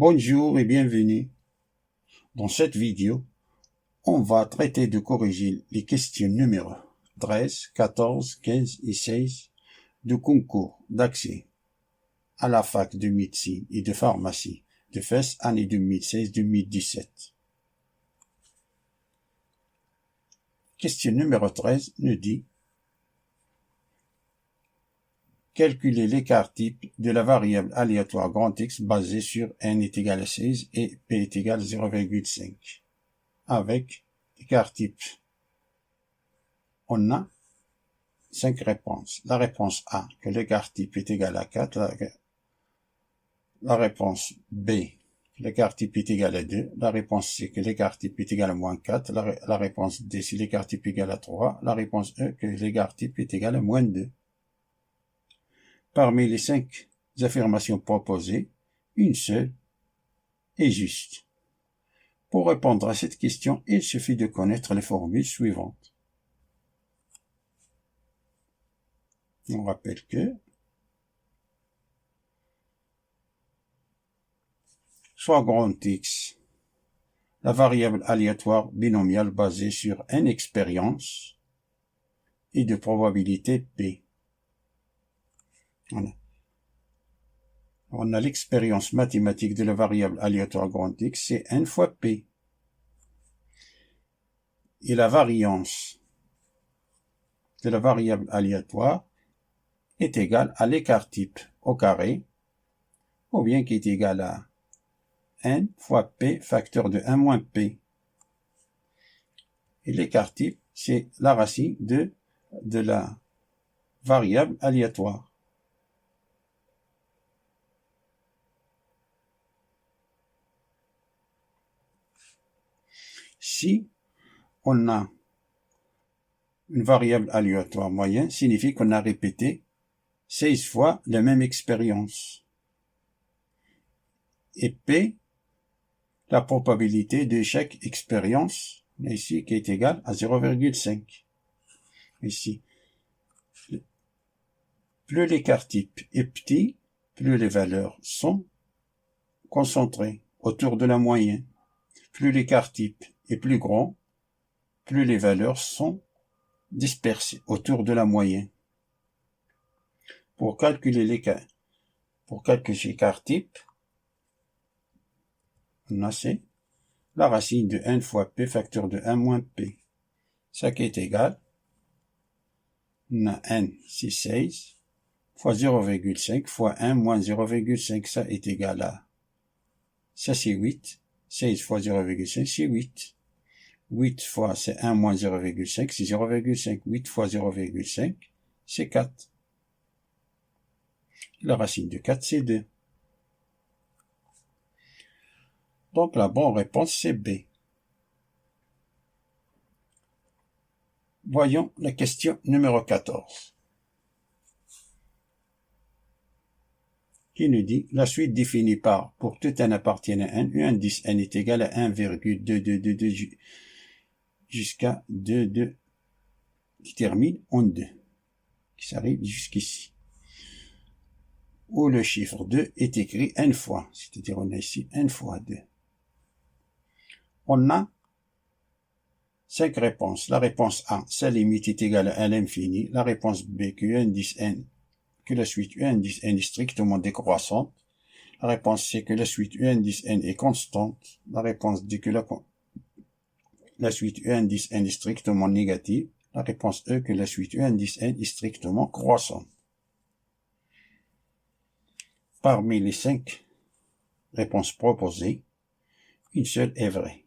Bonjour et bienvenue. Dans cette vidéo, on va traiter de corriger les questions numéro 13, 14, 15 et 16 du concours d'accès à la fac de médecine et de pharmacie de FES année 2016-2017. Question numéro 13 nous dit: calculer l'écart type de la variable aléatoire grand X basée sur n est égal à 16 et p est égal à 0,5. Avec l'écart type, on a 5 réponses. La réponse A, que l'écart type est égal à 4. La réponse B, que l'écart type est égal à 2. La réponse C, que l'écart type est égal à moins 4. La réponse D, si l'écart type est égal à 3. La réponse E, que l'écart type est égal à moins 2. Parmi les 5 affirmations proposées, une seule est juste. Pour répondre à cette question, il suffit de connaître les formules suivantes. On rappelle que soit grand X, la variable aléatoire binomiale basée sur n expériences et de probabilité P. On a l'expérience mathématique de la variable aléatoire grand X, c'est n fois P. Et la variance de la variable aléatoire est égale à l'écart type au carré, ou bien qui est égal à n fois P facteur de 1 moins P. Et l'écart type, c'est la racine de la variable aléatoire. Si on a une variable aléatoire moyenne, signifie qu'on a répété 16 fois la même expérience. Et P, la probabilité de chaque expérience, ici, qui est égale à 0,5. Ici. Plus l'écart type est petit, plus les valeurs sont concentrées autour de la moyenne. Plus l'écart type est plus grand, plus les valeurs sont dispersées autour de la moyenne. Pour calculer l'écart type, on a c'est la racine de n fois p facteur de 1 moins p. Ça qui est égal, on a n, c'est 16, fois 0,5 fois 1 moins 0,5, ça est égal à, ça c'est 8, 16 fois 0,5 c'est 8. 8 fois c'est 1 moins 0,5, c'est 0,5. 8 fois 0,5, c'est 4. La racine de 4, c'est 2. Donc la bonne réponse, c'est B. Voyons la question numéro 14. Qui nous dit, la suite définie par, pour tout n appartiennent à n, un indice n est égal à 1,2222 jusqu'à 2 qui termine en 2, qui s'arrive jusqu'ici. Où le chiffre 2 est écrit n fois, c'est-à-dire on a ici n fois 2. On a 5 réponses. La réponse A, sa limite est égale à l'infini. La réponse B, que la suite U indice n est strictement décroissante. La réponse C, que la suite U indice n est constante. La réponse D, que la suite U indice n est strictement négative. La réponse E, que la suite U indice n est strictement croissante. Parmi les 5 réponses proposées, une seule est vraie.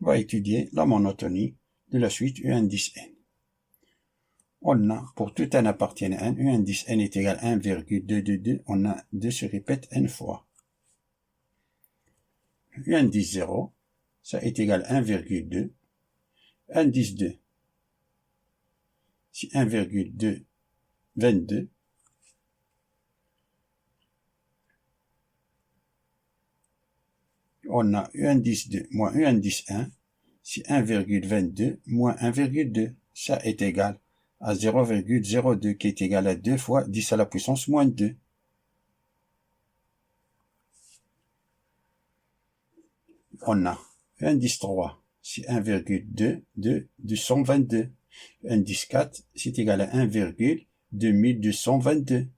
On va étudier la monotonie de la suite U indice n. On a, pour tout n appartiennent à n, U indice n est égal à 1,222, on a 2 se répète n fois. U indice 0, ça est égal à 1,2. Indice 2, c'est 1,222. On a U indice 2 moins U indice 1, c'est 1,22 moins 1,2. Ça est égal à 0,02 qui est égal à 2 fois 10 à la puissance moins 2. On a indice 3, c'est 1,2 de 222. Indice 4, c'est égal à 1,2222.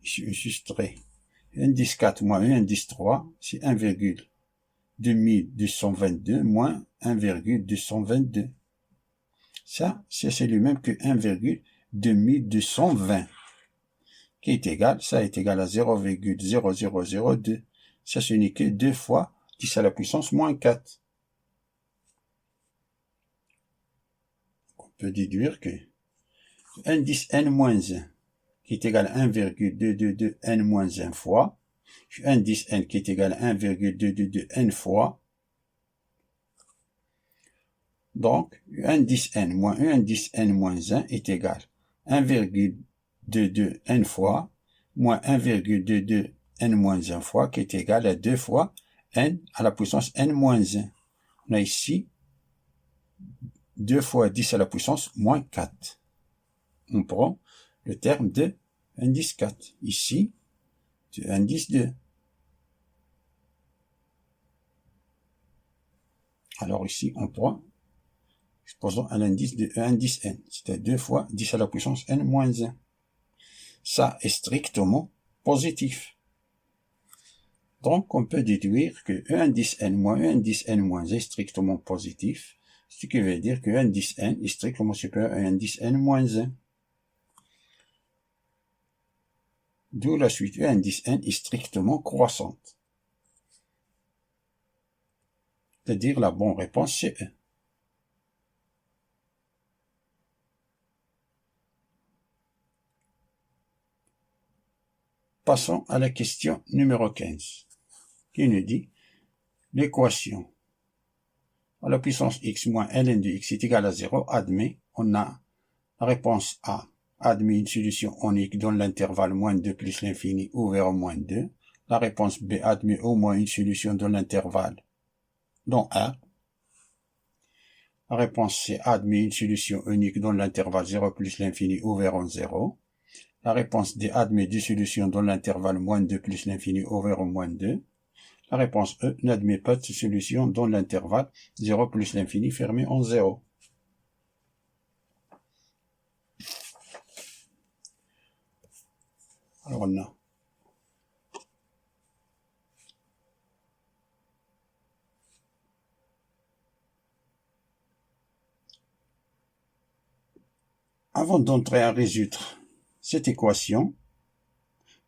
Je justerai. Indice 4 moins indice 3, c'est 1,2222 moins 1,222. Ça, c'est lui-même que 1,2220, qui est égal, ça est égal à 0,0002. Ça, ce n'est que 2 fois 10 à la puissance moins 4. On peut déduire que indice n-1, qui est égal à 1,222 n-1 fois, indice n qui est égal à 1,222 n fois, donc indice n moins indice n-1 est égal à 1,22 n fois moins 1,22 n-1 fois, qui est égal à 2 fois n à la puissance n-1. On a ici 2 fois 10 à la puissance moins 4. On prend le terme de indice 4. Ici, de indice 2. Alors ici, on prend, exposons à l'indice de indice n. C'était 2 fois 10 à la puissance n moins 1. Ça est strictement positif. Donc, on peut déduire que E indice n moins E indice n moins est strictement positif, ce qui veut dire que E indice n est strictement supérieur à E indice n moins 1. D'où la suite, E indice n est strictement croissante. C'est-à-dire la bonne réponse, c'est E. Passons à la question numéro 15, qui nous dit l'équation à la puissance x moins ln de x est égale à 0 admet, on a la réponse A, admet une solution unique dans l'intervalle moins 2 plus l'infini ouvert au moins 2. La réponse B, admet au moins une solution dans l'intervalle dans R. La réponse C, admet une solution unique dans l'intervalle 0 plus l'infini ouvert en 0. La réponse D, admet deux solutions dans l'intervalle moins 2 plus l'infini ouvert au moins 2. La réponse E, n'admet pas de solution dans l'intervalle 0 plus l'infini fermé en 0. Alors on a avant d'entrer à résoudre cette équation,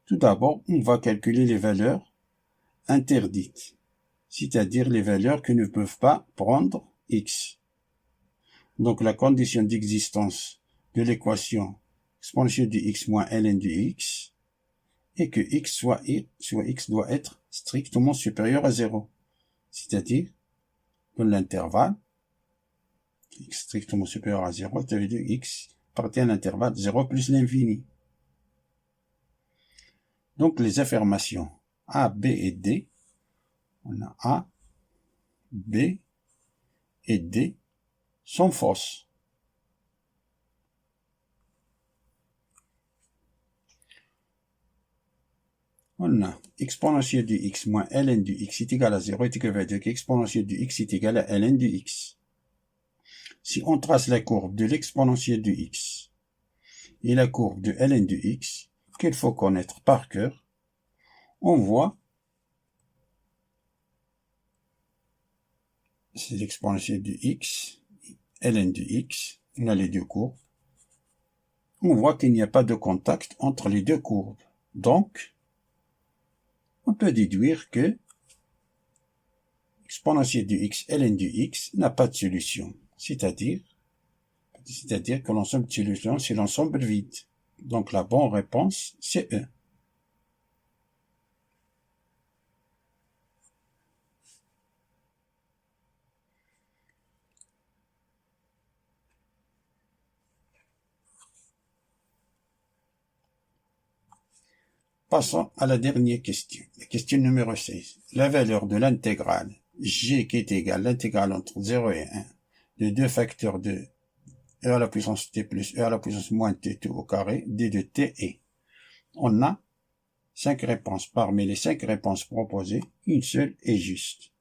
tout d'abord, on va calculer les valeurs interdites, c'est-à-dire les valeurs qui ne peuvent pas prendre x. Donc la condition d'existence de l'équation exponentielle de x moins ln de x est que x soit x doit être strictement supérieur à 0, c'est-à-dire dans l'intervalle x strictement supérieur à 0, ça veut dire x appartient à l'intervalle 0 plus l'infini. Donc les affirmations A, B et D, on a A, B et D sont fausses. On a exponentielle de x moins ln de x est égal à 0, et que veut dire qu'exponentielle de x est égal à ln de x. Si on trace la courbe de l'exponentielle de x et la courbe de ln de x, qu'il faut connaître par cœur, on voit, c'est l'exponentielle de x, ln de x, on a les deux courbes, on voit qu'il n'y a pas de contact entre les deux courbes. Donc, on peut déduire que exponentielle de x, ln de x n'a pas de solution, c'est-à-dire que l'ensemble de solutions, c'est l'ensemble vide. Donc la bonne réponse, c'est E. Passons à la dernière question, la question numéro 16. La valeur de l'intégrale g qui est égale à l'intégrale entre 0 et 1 de 2 facteurs de e à la puissance t plus e à la puissance moins t tout au carré, d de t est. On a 5 réponses. Parmi les 5 réponses proposées, une seule est juste.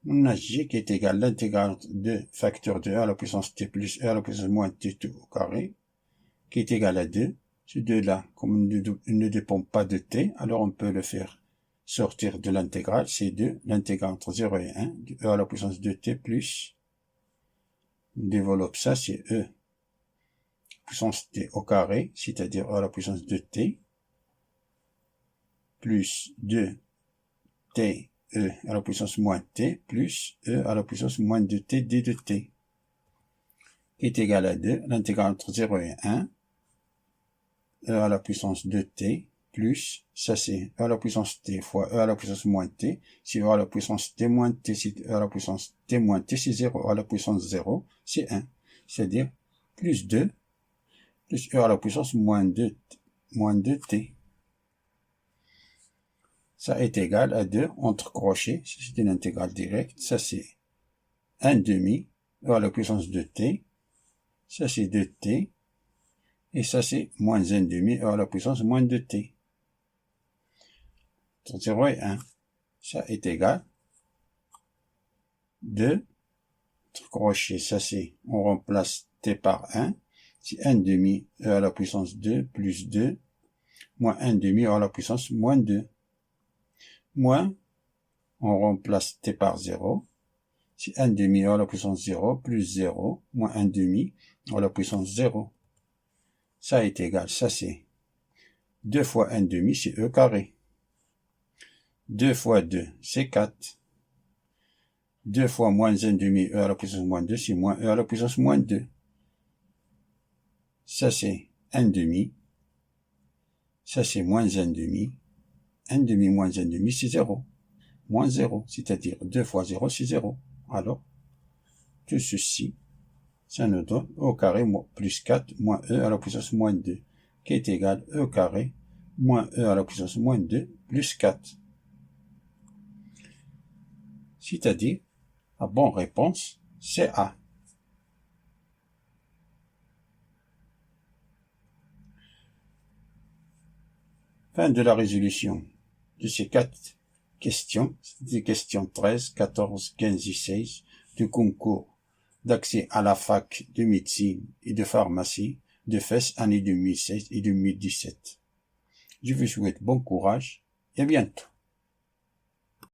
On a g qui est égal à l'intégrale de facteur de e à la puissance t plus e à la puissance moins t tout au carré, qui est égal à 2. Ce 2-là, comme il ne dépend pas de t, alors on peut le faire sortir de l'intégrale. C'est 2, l'intégrale entre 0 et 1, de e à la puissance de t plus, on développe ça, c'est e puissance t au carré, c'est-à-dire e à la puissance de t, plus 2t e à la puissance moins t, plus e à la puissance moins de t d de t, qui est égal à 2, l'intégrale entre 0 et 1, e à la puissance de t, plus, ça c'est e à la puissance t fois e à la puissance moins t, si e à la puissance t moins t, si e à la puissance t moins t, c'est 0, e à la puissance 0, c'est 1, c'est-à-dire plus 2, plus e à la puissance moins 2 t. Ça est égal à 2 entre crochets, c'est une intégrale directe, ça c'est 1 demi, e à la puissance de t, ça c'est 2t, et ça c'est moins 1 demi, e à la puissance moins 2t. Entre 0 et 1, ça est égal 2 entre crochets, ça c'est, on remplace t par 1, c'est 1 demi, e à la puissance 2, plus 2, moins 1 demi, e à la puissance moins 2. Moins, on remplace t par 0, c'est 1 demi à la puissance 0, plus 0, moins 1 demi à la puissance 0. Ça est égal, ça c'est 2 fois 1 demi, c'est e carré. 2 fois 2, c'est 4. 2 fois moins 1 demi, e à la puissance moins 2, c'est moins e à la puissance moins 2. Ça c'est 1 demi. Ça c'est moins 1 demi. 1 demi moins 1 demi, c'est 0. Moins 0, c'est-à-dire 2 fois 0, c'est 0. Alors, tout ceci, ça nous donne e au carré plus 4 moins e à la puissance moins 2, qui est égal à e au carré moins e à la puissance moins 2 plus 4. C'est-à-dire, la bonne réponse, c'est A. Fin de la résolution de ces 4 questions, des questions 13, 14, 15 et 16 du concours d'accès à la fac de médecine et de pharmacie de FES année 2016 et 2017. Je vous souhaite bon courage et à bientôt.